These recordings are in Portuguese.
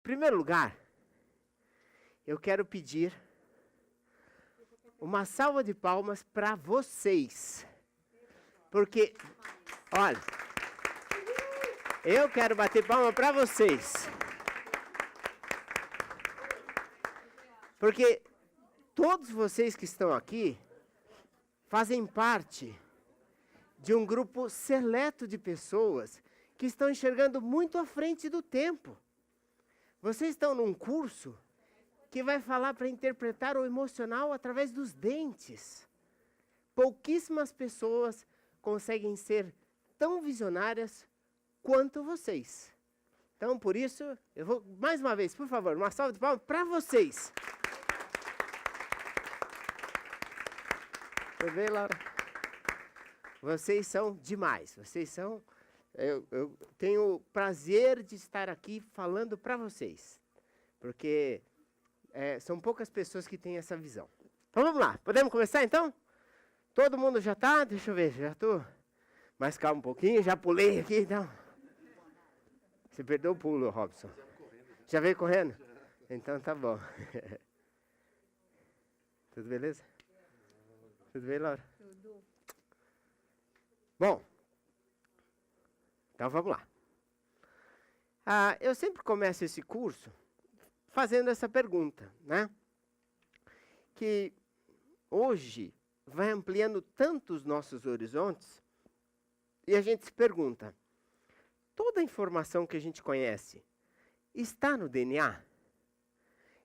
primeiro lugar, eu quero pedir uma salva de palmas para vocês. Porque, olha, eu quero bater palma para vocês. Porque todos vocês que estão aqui fazem parte de um grupo seleto de pessoas que estão enxergando muito à frente do tempo. Vocês estão num curso que vai falar para interpretar o emocional através dos dentes. Pouquíssimas pessoas conseguem ser tão visionárias quanto vocês. Então, por isso, eu vou, mais uma vez, por favor, uma salva de palmas para vocês. Você vê, Laura? Vocês são demais. Vocês são... Eu tenho o prazer de estar aqui falando para vocês. Porque são poucas pessoas que têm essa visão. Então, vamos lá. Podemos começar, então? Todo mundo já está? Deixa eu ver, já estou... Mais calma um pouquinho, já pulei aqui, então. Você perdeu o pulo, Robson. Já veio correndo? Então tá bom. Tudo beleza? Tudo bem, Laura? Tudo. Bom, então vamos lá. Eu sempre começo esse curso fazendo essa pergunta, né? Que hoje vai ampliando tanto os nossos horizontes e a gente se pergunta, toda a informação que a gente conhece está no DNA?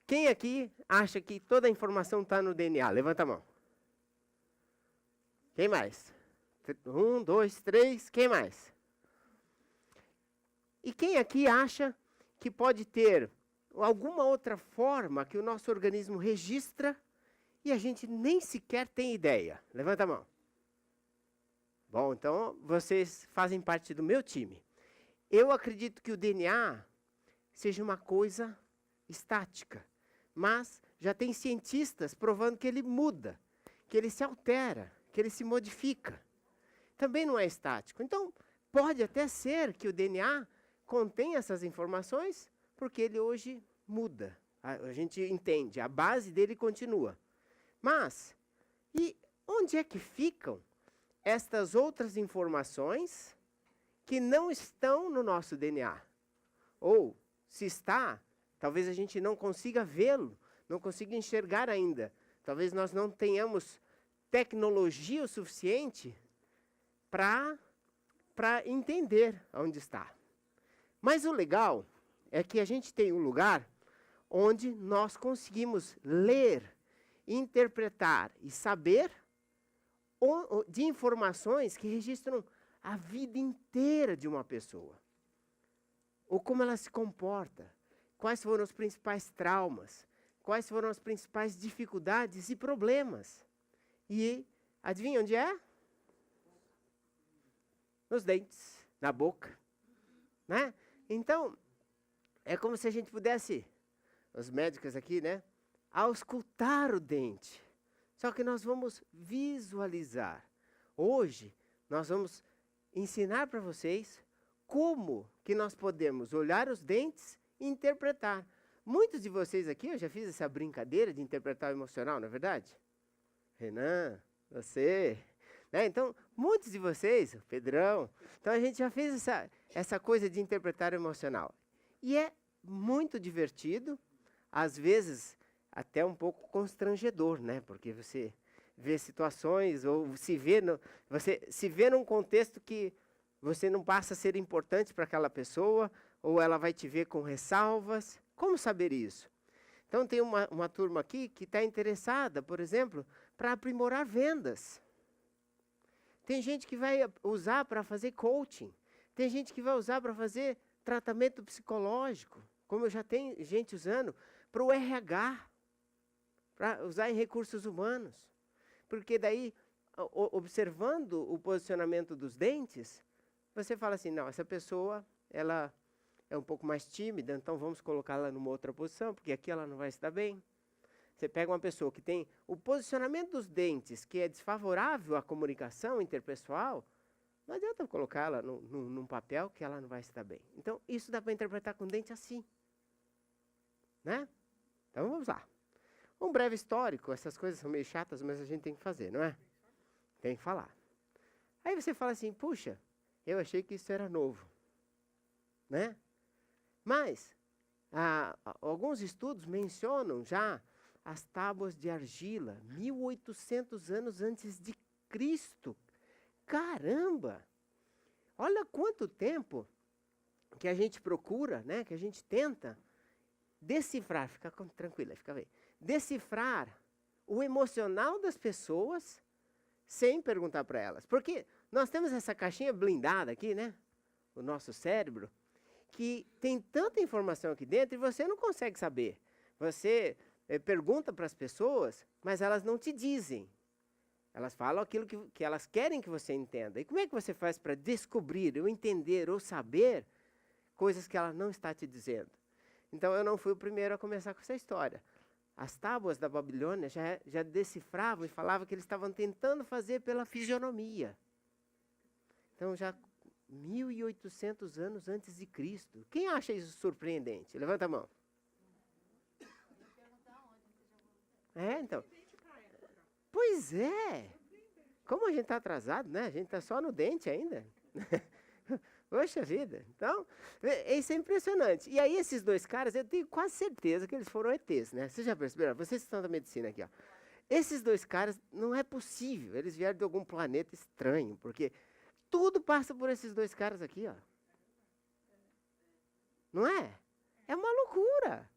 Quem aqui acha que toda a informação está no DNA? Levanta a mão. Quem mais? 1, 2, 3, quem mais? E quem aqui acha que pode ter alguma outra forma que o nosso organismo registra e a gente nem sequer tem ideia? Levanta a mão. Bom, então vocês fazem parte do meu time. Eu acredito que o DNA seja uma coisa estática, mas já tem cientistas provando que ele muda, que ele se altera, que ele se modifica. Também não é estático. Então, pode até ser que o DNA contém essas informações, porque ele hoje muda. A gente entende, a base dele continua. Mas, e onde é que ficam estas outras informações que não estão no nosso DNA? Ou, se está, talvez a gente não consiga vê-lo, não consiga enxergar ainda. Talvez nós não tenhamos tecnologia o suficiente para entender onde está. Mas o legal é que a gente tem um lugar onde nós conseguimos ler, interpretar e saber de informações que registram a vida inteira de uma pessoa. Ou como ela se comporta, quais foram os principais traumas, quais foram as principais dificuldades e problemas. E adivinha onde é? Nos dentes, na boca, né? Então, é como se a gente pudesse, os médicos aqui, né? Auscultar o dente. Só que nós vamos visualizar. Hoje, nós vamos ensinar para vocês como que nós podemos olhar os dentes e interpretar. Muitos de vocês aqui, eu já fiz essa brincadeira de interpretar o emocional, não é verdade? Renan, você, né? Então, muitos de vocês, o Pedrão, então a gente já fez essa coisa de interpretar o emocional. E é muito divertido, às vezes até um pouco constrangedor, né? Porque você vê situações, ou você se vê num contexto que você não passa a ser importante para aquela pessoa, ou ela vai te ver com ressalvas. Como saber isso? Então, tem uma turma aqui que está interessada, por exemplo, para aprimorar vendas. Tem gente que vai usar para fazer coaching. Tem gente que vai usar para fazer tratamento psicológico, como eu já tenho gente usando, para o RH, para usar em recursos humanos. Porque daí, observando o posicionamento dos dentes, você fala assim, não, essa pessoa, ela é um pouco mais tímida, então vamos colocá-la numa outra posição, porque aqui ela não vai estar bem. Você pega uma pessoa que tem o posicionamento dos dentes, que é desfavorável à comunicação interpessoal, não adianta colocá-la num papel que ela não vai estar bem. Então, isso dá para interpretar com dente assim. né? Então vamos lá. Um breve histórico, essas coisas são meio chatas, mas a gente tem que fazer, não é? Tem que falar. Aí você fala assim, puxa, eu achei que isso era novo, né? Mas, alguns estudos mencionam já as tábuas de argila, 1800 anos antes de Cristo. Caramba! Olha quanto tempo que a gente procura, né? Que a gente tenta decifrar, fica tranquila, fica bem. Decifrar o emocional das pessoas sem perguntar para elas. Porque nós temos essa caixinha blindada aqui, né? O nosso cérebro, que tem tanta informação aqui dentro e você não consegue saber. Você pergunta para as pessoas, mas elas não te dizem. Elas falam aquilo que elas querem que você entenda. E como é que você faz para descobrir, ou entender, ou saber coisas que ela não está te dizendo? Então eu não fui o primeiro a começar com essa história. As tábuas da Babilônia já decifravam e falavam que eles estavam tentando fazer pela fisionomia. Então já 1800 anos antes de Cristo. Quem acha isso surpreendente? Levanta a mão. Então. Pois é. Como a gente está atrasado, né? A gente está só no dente ainda. Poxa vida. Então, isso é impressionante. E aí esses dois caras, eu tenho quase certeza que eles foram ETs, né? Vocês já perceberam? Vocês que estão da medicina aqui, ó. Esses dois caras, não é possível. Eles vieram de algum planeta estranho, porque tudo passa por esses dois caras aqui, ó. Não é? É uma loucura.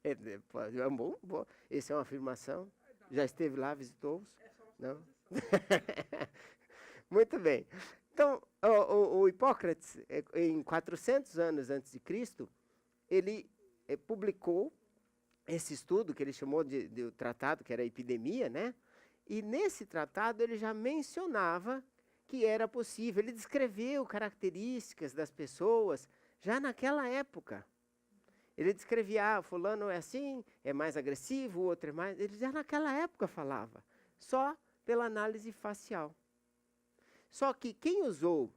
É um bom. Essa é uma afirmação. Já esteve lá, visitou-os? Não? Muito bem. Então, o Hipócrates, em 400 anos antes de Cristo, ele publicou esse estudo que ele chamou de tratado, que era a epidemia, né? E nesse tratado ele já mencionava que era possível. Ele descreveu características das pessoas já naquela época. Ele descrevia, fulano é assim, é mais agressivo, o outro é mais... Ele já naquela época falava, só pela análise facial. Só que quem usou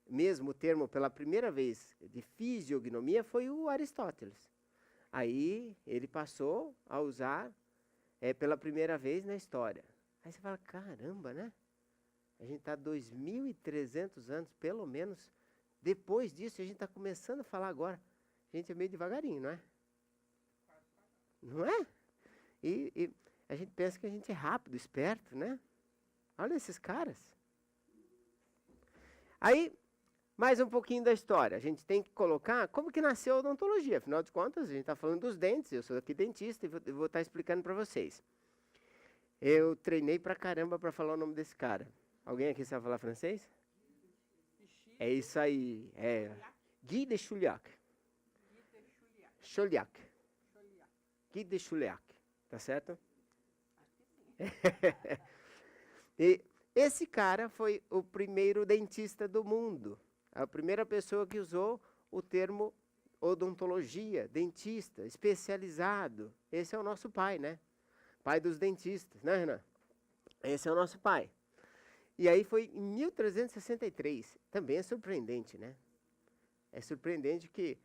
mesmo o termo pela primeira vez de fisiognomia foi o Aristóteles. Aí ele passou a usar pela primeira vez na história. Aí você fala, caramba, né? A gente está 2.300 anos, pelo menos, depois disso, a gente está começando a falar agora. A gente é meio devagarinho, não é? Não é? E a gente pensa que a gente é rápido, esperto, né? Olha esses caras. Aí, mais um pouquinho da história. A gente tem que colocar como que nasceu a odontologia. Afinal de contas, a gente está falando dos dentes. Eu sou aqui dentista e vou estar explicando para vocês. Eu treinei pra caramba para falar o nome desse cara. Alguém aqui sabe falar francês? É isso aí. Guy de Chauliac. Guy de Chauliac. Tá certo? E esse cara foi o primeiro dentista do mundo. A primeira pessoa que usou o termo odontologia, dentista, especializado. Esse é o nosso pai, né? Pai dos dentistas, né, Renan? Esse é o nosso pai. E aí foi em 1363. Também é surpreendente, né? É surpreendente que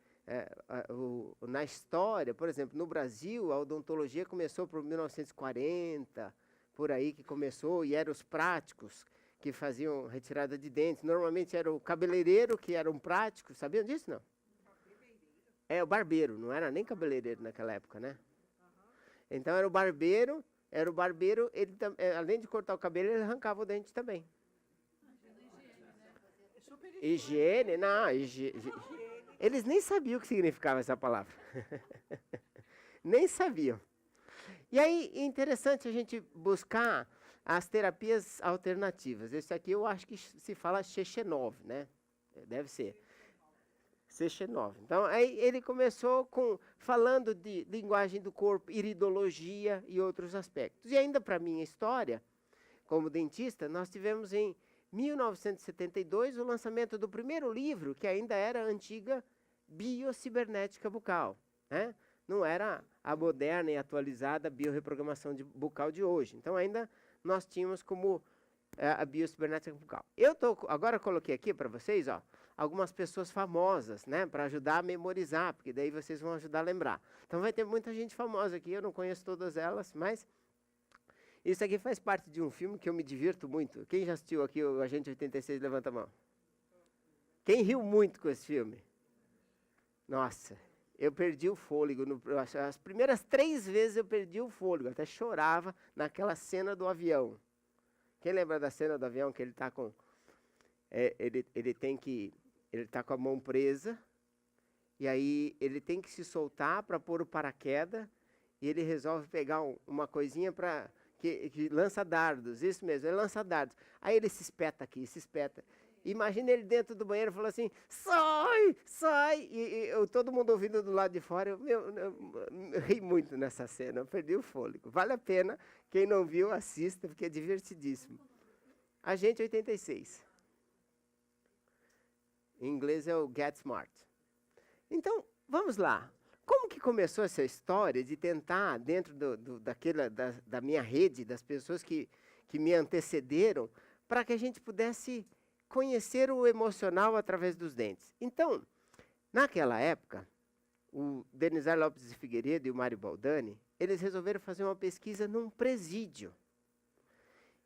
na história, por exemplo, no Brasil, a odontologia começou por 1940, por aí que começou, e eram os práticos que faziam retirada de dentes. Normalmente era o cabeleireiro que era um prático, sabiam disso, não? O barbeiro, não era nem cabeleireiro naquela época, né? Então era o barbeiro, ele além de cortar o cabelo, ele arrancava o dente também. Higiene, não, eles nem sabiam o que significava essa palavra. Nem sabiam. E aí é interessante a gente buscar as terapias alternativas. Esse aqui eu acho que se fala Chechenov, né? Deve ser. Sechenov. Então, aí ele começou falando de linguagem do corpo, iridologia e outros aspectos. E ainda para minha história, como dentista, nós tivemos em 1972 o lançamento do primeiro livro, que ainda era a antiga biocibernética bucal, né? Não era a moderna e atualizada biorreprogramação bucal de hoje. Então, ainda nós tínhamos como a biocibernética bucal. Agora coloquei aqui para vocês, ó, algumas pessoas famosas, né, para ajudar a memorizar, porque daí vocês vão ajudar a lembrar. Então vai ter muita gente famosa aqui, eu não conheço todas elas, mas isso aqui faz parte de um filme que eu me divirto muito. Quem já assistiu aqui o Agente 86, levanta a mão. Quem riu muito com esse filme? Nossa, eu perdi o fôlego. As primeiras 3 vezes eu perdi o fôlego, até chorava naquela cena do avião. Quem lembra da cena do avião que ele está com... ele está com a mão presa, e aí ele tem que se soltar para pôr o paraquedas, e ele resolve pegar uma coisinha que lança dardos, isso mesmo, ele lança dardos. Aí ele se espeta aqui, se espeta. Imagina ele dentro do banheiro falando assim, sai, sai, e todo mundo ouvindo do lado de fora. Eu ri muito nessa cena, eu perdi o fôlego. Vale a pena, quem não viu, assista, porque é divertidíssimo. Agente 86. Em inglês é o Get Smart. Então, vamos lá. Como que começou essa história de tentar, dentro da minha rede, das pessoas que me antecederam, para que a gente pudesse conhecer o emocional através dos dentes? Então, naquela época, o Denizar Lopes de Figueiredo e o Mário Baldani, eles resolveram fazer uma pesquisa num presídio.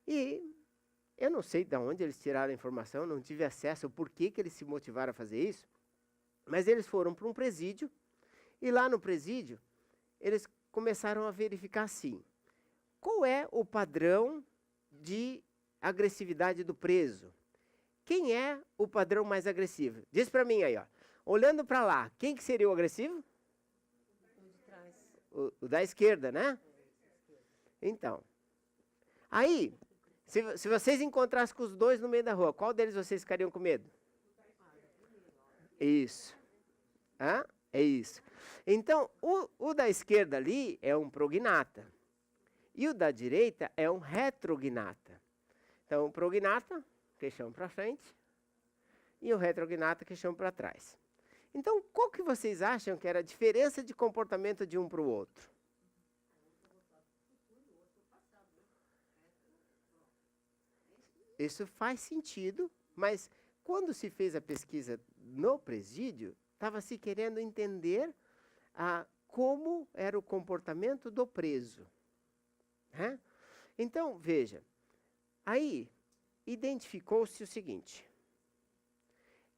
E eu não sei de onde eles tiraram a informação, não tive acesso ao porquê que eles se motivaram a fazer isso, mas eles foram para um presídio, e lá no presídio, eles começaram a verificar assim, qual é o padrão de agressividade do preso? Quem é o padrão mais agressivo? Diz para mim aí, ó. Olhando para lá, quem que seria o agressivo? O de trás. O da esquerda, né? Então, aí, se vocês encontrassem com os dois no meio da rua, qual deles vocês ficariam com medo? Isso. Hã? É isso. Então, o da esquerda ali é um prognata. E o da direita é um retrognata. Então, o prognata, queixão para frente, e o retrognata, queixão para trás. Então, qual que vocês acham que era a diferença de comportamento de um para o outro? Isso faz sentido, mas quando se fez a pesquisa no presídio, estava se querendo entender como era o comportamento do preso. Né? Então, veja, aí identificou-se o seguinte,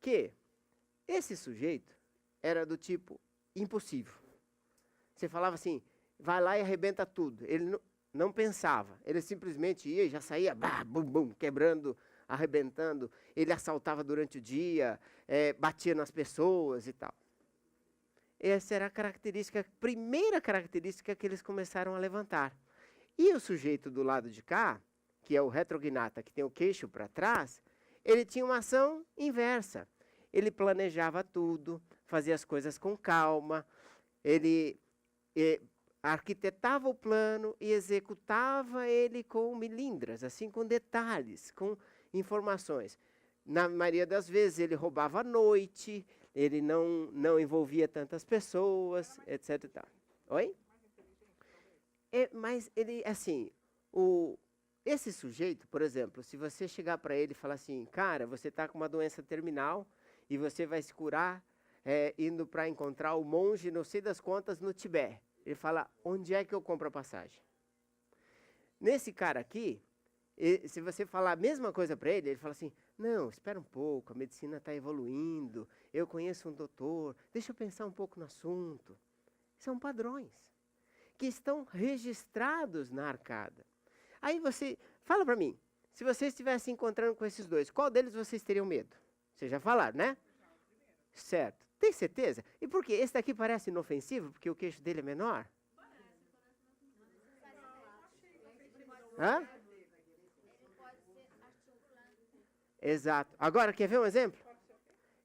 que esse sujeito era do tipo impossível. Você falava assim, vai lá e arrebenta tudo. Ele não pensava, ele simplesmente ia e já saía, bah, bum, bum, quebrando, arrebentando. Ele assaltava durante o dia, batia nas pessoas e tal. Essa era a primeira característica que eles começaram a levantar. E o sujeito do lado de cá, que é o retrognata, que tem o queixo para trás, ele tinha uma ação inversa. Ele planejava tudo, fazia as coisas com calma, ele arquitetava o plano e executava ele com milindras, assim, com detalhes, com informações. Na maioria das vezes ele roubava à noite, ele não envolvia tantas pessoas, etc. E tal. Oi? Mas ele, assim, esse sujeito, por exemplo, se você chegar para ele e falar assim, cara, você está com uma doença terminal e você vai se curar indo para encontrar o monge, não sei das quantas, no Tibete. Ele fala, onde é que eu compro a passagem? Nesse cara aqui, se você falar a mesma coisa para ele, ele fala assim, não, espera um pouco, a medicina está evoluindo, eu conheço um doutor, deixa eu pensar um pouco no assunto. São padrões que estão registrados na arcada. Aí você, fala para mim, se vocês estivessem encontrando com esses dois, qual deles vocês teriam medo? Vocês já falaram, né? Certo. Tem certeza? E por quê? Esse daqui parece inofensivo, porque o queixo dele é menor? Hã? Exato. Agora, quer ver um exemplo?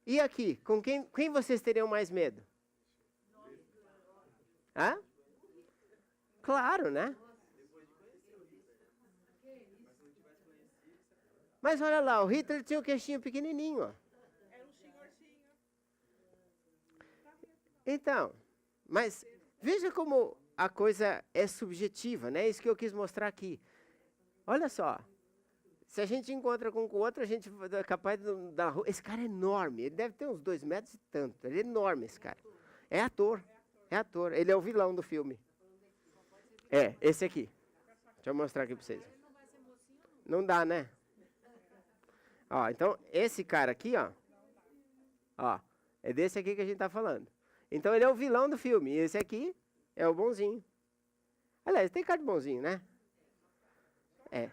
E aqui, com quem vocês teriam mais medo? Hã? Claro, né? Mas olha lá, o Hitler tinha o queixinho pequenininho, ó. Então, mas veja como a coisa é subjetiva, né? Isso que eu quis mostrar aqui. Olha só, se a gente encontra com o outro, a gente é capaz de dar rua. Esse cara é enorme, ele deve ter uns 2 metros e tanto. Ele é enorme, esse cara. É ator, é ator. Ele é o vilão do filme. É, esse aqui. Deixa eu mostrar aqui pra vocês. Não dá, né? Ó, então, esse cara aqui, ó, é desse aqui que a gente tá falando. Então, ele é o vilão do filme. E esse aqui é o bonzinho. Aliás, tem cara de bonzinho, né? É,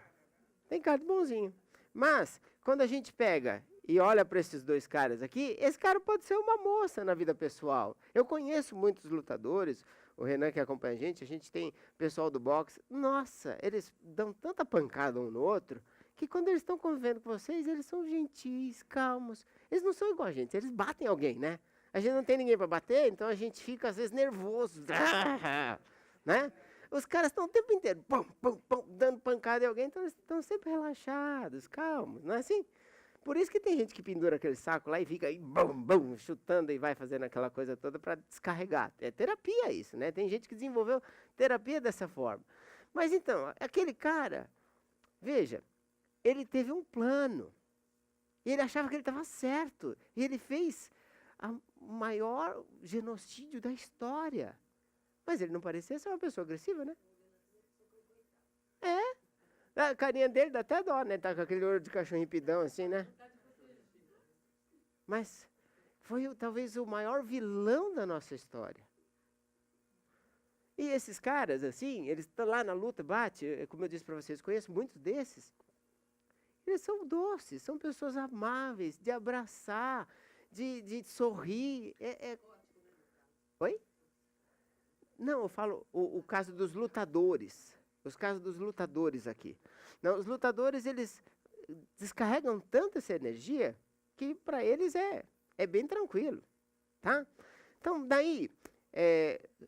tem cara de bonzinho. Mas, quando a gente pega e olha para esses 2 caras aqui, esse cara pode ser uma moça na vida pessoal. Eu conheço muitos lutadores, o Renan que acompanha a gente tem pessoal do boxe. Nossa, eles dão tanta pancada um no outro, que quando eles estão convivendo com vocês, eles são gentis, calmos. Eles não são igual a gente, eles batem alguém, né? A gente não tem ninguém para bater, então a gente fica às vezes nervoso, né? Os caras estão o tempo inteiro pum, pum, pum, dando pancada em alguém, então eles estão sempre relaxados, calmos, não é assim? Por isso que tem gente que pendura aquele saco lá e fica aí, bum, bum, chutando e vai fazendo aquela coisa toda para descarregar. É terapia isso, né? Tem gente que desenvolveu terapia dessa forma. Mas então, aquele cara, veja, ele teve um plano. E ele achava que ele estava certo. E ele fez o maior genocídio da história. Mas ele não parecia ser uma pessoa agressiva, né? É. A carinha dele dá até dó, né? Tá com aquele olho de cachorro empidão assim, né? Mas foi talvez o maior vilão da nossa história. E esses caras, assim, eles estão lá na luta, bate, como eu disse para vocês, conheço muitos desses. Eles são doces, são pessoas amáveis, de abraçar, de sorrir. Oi? Não, eu falo o caso dos lutadores. Os casos dos lutadores aqui. Não, os lutadores, eles descarregam tanto essa energia que para eles é bem tranquilo. Tá? Então, daí,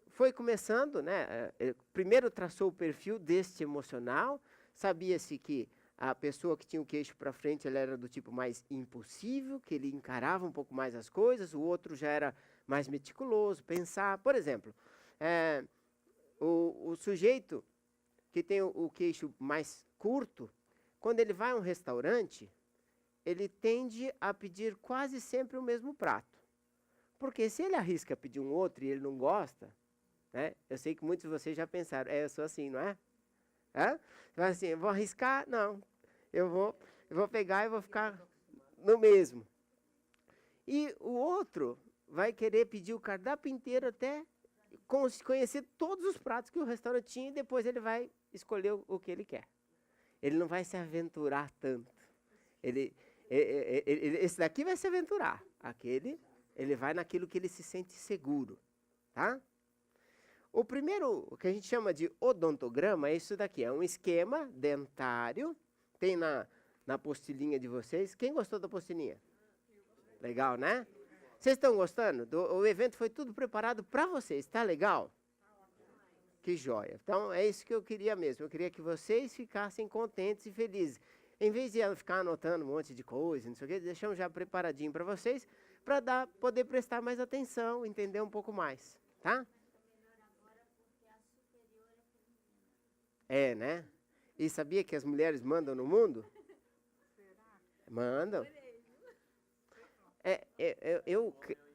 foi começando, né? Primeiro traçou o perfil deste emocional. Sabia-se que a pessoa que tinha o queixo para frente, ela era do tipo mais impulsivo, que ele encarava um pouco mais as coisas. O outro já era mais meticuloso, pensar. Por exemplo, o sujeito que tem o queixo mais curto, quando ele vai a um restaurante, ele tende a pedir quase sempre o mesmo prato. Porque se ele arrisca pedir um outro e ele não gosta, né? Eu sei que muitos de vocês já pensaram, eu sou assim, não é? Assim, eu vou arriscar? Não. Eu vou pegar e vou ficar no mesmo. E o outro vai querer pedir o cardápio inteiro até conhecer todos os pratos que o restaurante tinha e depois ele vai escolher o que ele quer. Ele não vai se aventurar tanto. Esse daqui vai se aventurar. Aquele, ele vai naquilo que ele se sente seguro. Tá? O primeiro, o que a gente chama de odontograma, é isso daqui. É um esquema dentário. Tem na apostilinha de vocês. Quem gostou da apostilinha? Legal, né? Vocês estão gostando? O evento foi tudo preparado para vocês. Tá legal? Que joia. Então, é isso que eu queria mesmo. Eu queria que vocês ficassem contentes e felizes. Em vez de ela ficar anotando um monte de coisa, não sei o quê, deixamos já preparadinho para vocês, para poder prestar mais atenção, entender um pouco mais. Tá? É, né? E sabia que as mulheres mandam no mundo? Mandam.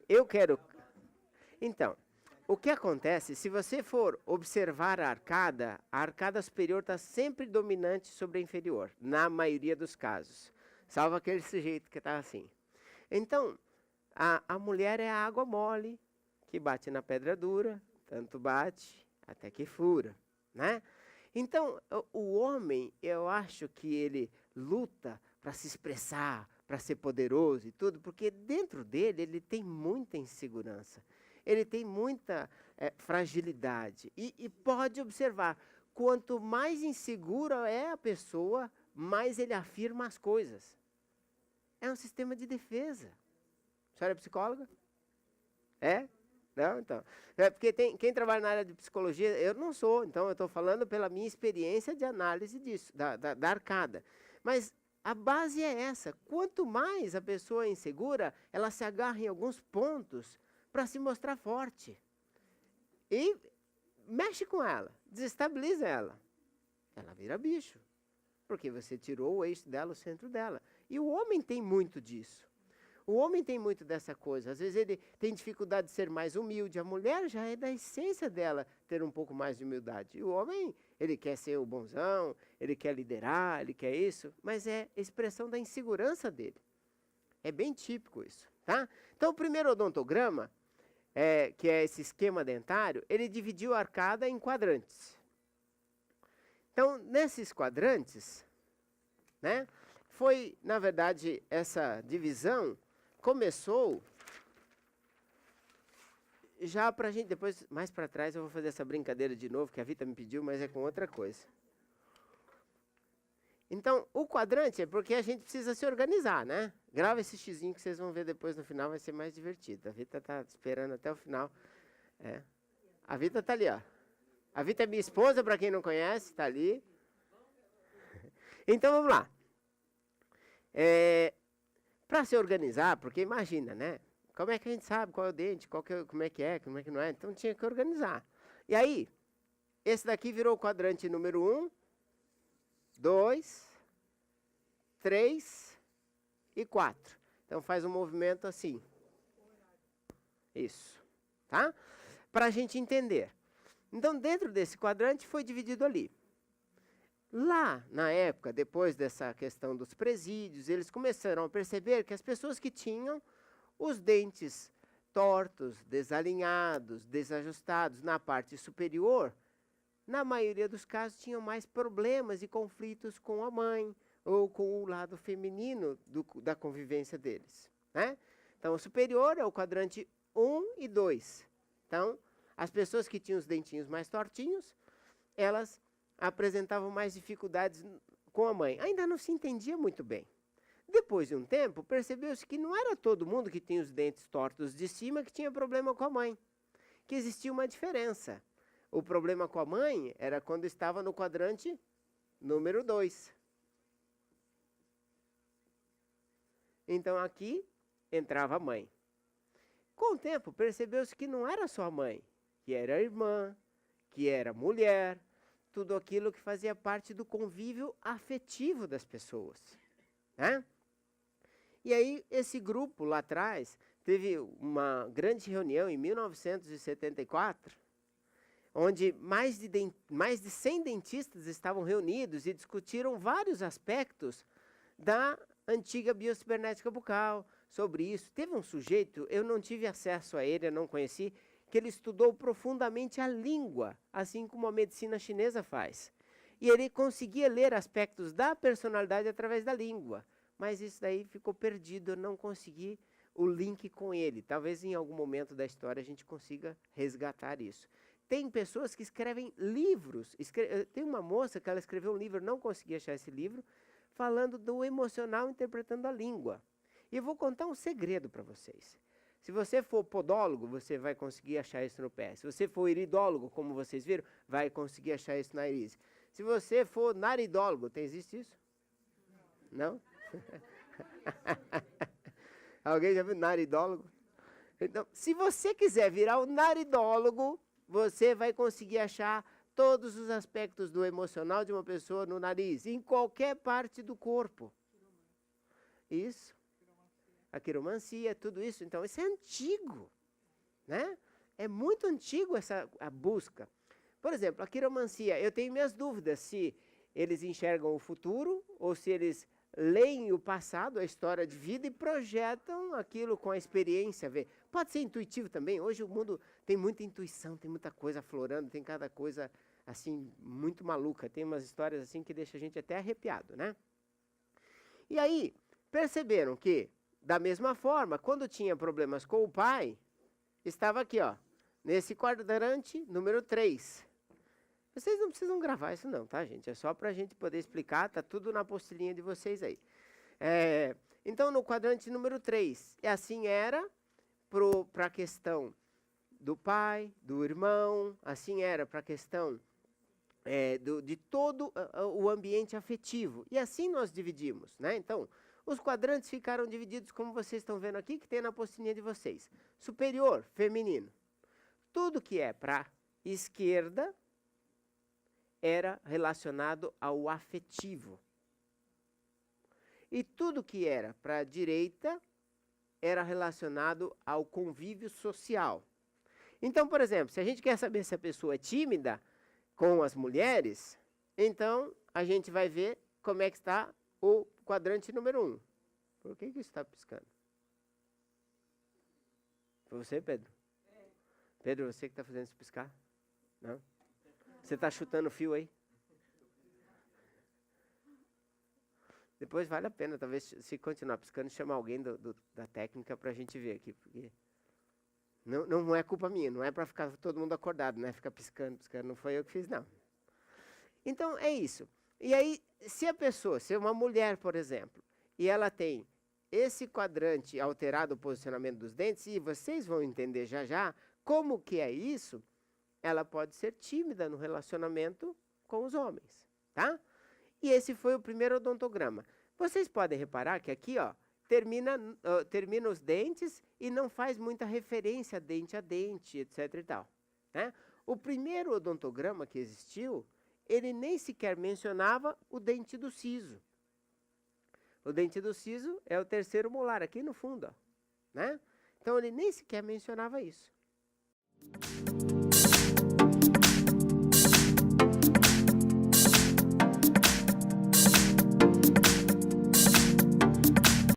Eu quero... Então, o que acontece, se você for observar a arcada superior está sempre dominante sobre a inferior, na maioria dos casos. Salvo aquele sujeito que está assim. Então, a mulher é a água mole, que bate na pedra dura, tanto bate até que fura, né? Então, o homem, eu acho que ele luta para se expressar, para ser poderoso e tudo, porque dentro dele ele tem muita insegurança, ele tem muita fragilidade. E pode observar, quanto mais insegura é a pessoa, mais ele afirma as coisas. É um sistema de defesa. A senhora é psicóloga? É? Não, então. É porque quem trabalha na área de psicologia, eu não sou, então eu estou falando pela minha experiência de análise disso, da arcada. Mas a base é essa. Quanto mais a pessoa é insegura, ela se agarra em alguns pontos para se mostrar forte. E mexe com ela, desestabiliza ela. Ela vira bicho. Porque você tirou o eixo dela, o centro dela. E o homem tem muito disso. O homem tem muito dessa coisa. Às vezes ele tem dificuldade de ser mais humilde. A mulher já é da essência dela ter um pouco mais de humildade. E o homem, ele quer ser o bonzão, ele quer liderar, ele quer isso. Mas é expressão da insegurança dele. É bem típico isso, tá? Então o primeiro odontograma, que é esse esquema dentário, ele dividiu a arcada em quadrantes. Então, nesses quadrantes, né, foi, na verdade, essa divisão começou já para a gente, depois, mais para trás, eu vou fazer essa brincadeira de novo, que a Vita me pediu, mas é com outra coisa. Então, o quadrante é porque a gente precisa se organizar, né? Grava esse xizinho que vocês vão ver depois no final, vai ser mais divertido. A Vita está esperando até o final. A Vita está ali, ó. A Vita é minha esposa, para quem não conhece, está ali. Então, vamos lá. Para se organizar, porque imagina, né? Como é que a gente sabe qual é o dente, como é que não é? Então, tinha que organizar. E aí, esse daqui virou o quadrante número 1, 2, 3 e 4. Então, faz um movimento assim. Isso. Tá? Para a gente entender. Então, dentro desse quadrante, foi dividido ali. Lá, na época, depois dessa questão dos presídios, eles começaram a perceber que as pessoas que tinham os dentes tortos, desalinhados, desajustados na parte superior, na maioria dos casos, tinham mais problemas e conflitos com a mãe ou com o lado feminino da convivência deles, né? Então, o superior é o quadrante 1 e 2. Então, as pessoas que tinham os dentinhos mais tortinhos, elas apresentavam mais dificuldades com a mãe. Ainda não se entendia muito bem. Depois de um tempo, percebeu-se que não era todo mundo que tinha os dentes tortos de cima que tinha problema com a mãe, que existia uma diferença. O problema com a mãe era quando estava no quadrante número 2. Então, aqui entrava a mãe. Com o tempo, percebeu-se que não era só a mãe, que era a irmã, que era a mulher, tudo aquilo que fazia parte do convívio afetivo das pessoas, né? E aí, esse grupo lá atrás, teve uma grande reunião em 1974, onde mais de 100 dentistas estavam reunidos e discutiram vários aspectos da antiga biocibernética bucal, sobre isso. Teve um sujeito, eu não tive acesso a ele, eu não conheci, que ele estudou profundamente a língua, assim como a medicina chinesa faz. E ele conseguia ler aspectos da personalidade através da língua. Mas isso daí ficou perdido, eu não consegui o link com ele. Talvez em algum momento da história a gente consiga resgatar isso. Tem pessoas que escrevem livros. Tem uma moça que ela escreveu um livro, não consegui achar esse livro, falando do emocional interpretando a língua. E eu vou contar um segredo para vocês. Se você for podólogo, você vai conseguir achar isso no pé. Se você for iridólogo, como vocês viram, vai conseguir achar isso na íris. Se você for naridólogo, existe isso? Não? Alguém já viu naridólogo? Então, se você quiser virar um naridólogo, você vai conseguir achar todos os aspectos do emocional de uma pessoa no nariz, em qualquer parte do corpo. Isso. A quiromancia, tudo isso. Então, isso é antigo, né? É muito antigo a busca. Por exemplo, a quiromancia, eu tenho minhas dúvidas se eles enxergam o futuro ou se eles leem o passado, a história de vida e projetam aquilo com a experiência. Pode ser intuitivo também. Hoje o mundo tem muita intuição, tem muita coisa aflorando, tem cada coisa assim muito maluca. Tem umas histórias assim que deixa a gente até arrepiado, né? E aí, perceberam que, da mesma forma, quando tinha problemas com o pai, estava aqui, ó, nesse quadrante número 3. Vocês não precisam gravar isso não, tá, gente? É só para a gente poder explicar, tá tudo na apostilinha de vocês aí. Então, no quadrante número 3, e assim era para a questão do pai, do irmão, assim era para a questão de todo o ambiente afetivo. E assim nós dividimos, né? Então, os quadrantes ficaram divididos, como vocês estão vendo aqui, que tem na apostilinha de vocês. Superior, feminino. Tudo que é para esquerda era relacionado ao afetivo. E tudo que era para a direita era relacionado ao convívio social. Então, por exemplo, se a gente quer saber se a pessoa é tímida com as mulheres, então a gente vai ver como é que está o quadrante número 1. Por que isso está piscando? Foi você, Pedro? Pedro, você que está fazendo isso piscar? Não? Você está chutando o fio aí? Depois vale a pena, talvez, se continuar piscando, chamar alguém da técnica para a gente ver aqui. Porque não é culpa minha, não é para ficar todo mundo acordado, né? Ficar piscando, não foi eu que fiz, não. Então, é isso. E aí, se a pessoa, se uma mulher, por exemplo, e ela tem esse quadrante alterado o posicionamento dos dentes, e vocês vão entender já já como que é isso, ela pode ser tímida no relacionamento com os homens, tá? E esse foi o primeiro odontograma. Vocês podem reparar que aqui, ó, termina os dentes e não faz muita referência dente a dente, etc e tal, né? O primeiro odontograma que existiu, ele nem sequer mencionava o dente do siso. O dente do siso é o terceiro molar, aqui no fundo, ó, né? Então ele nem sequer mencionava isso.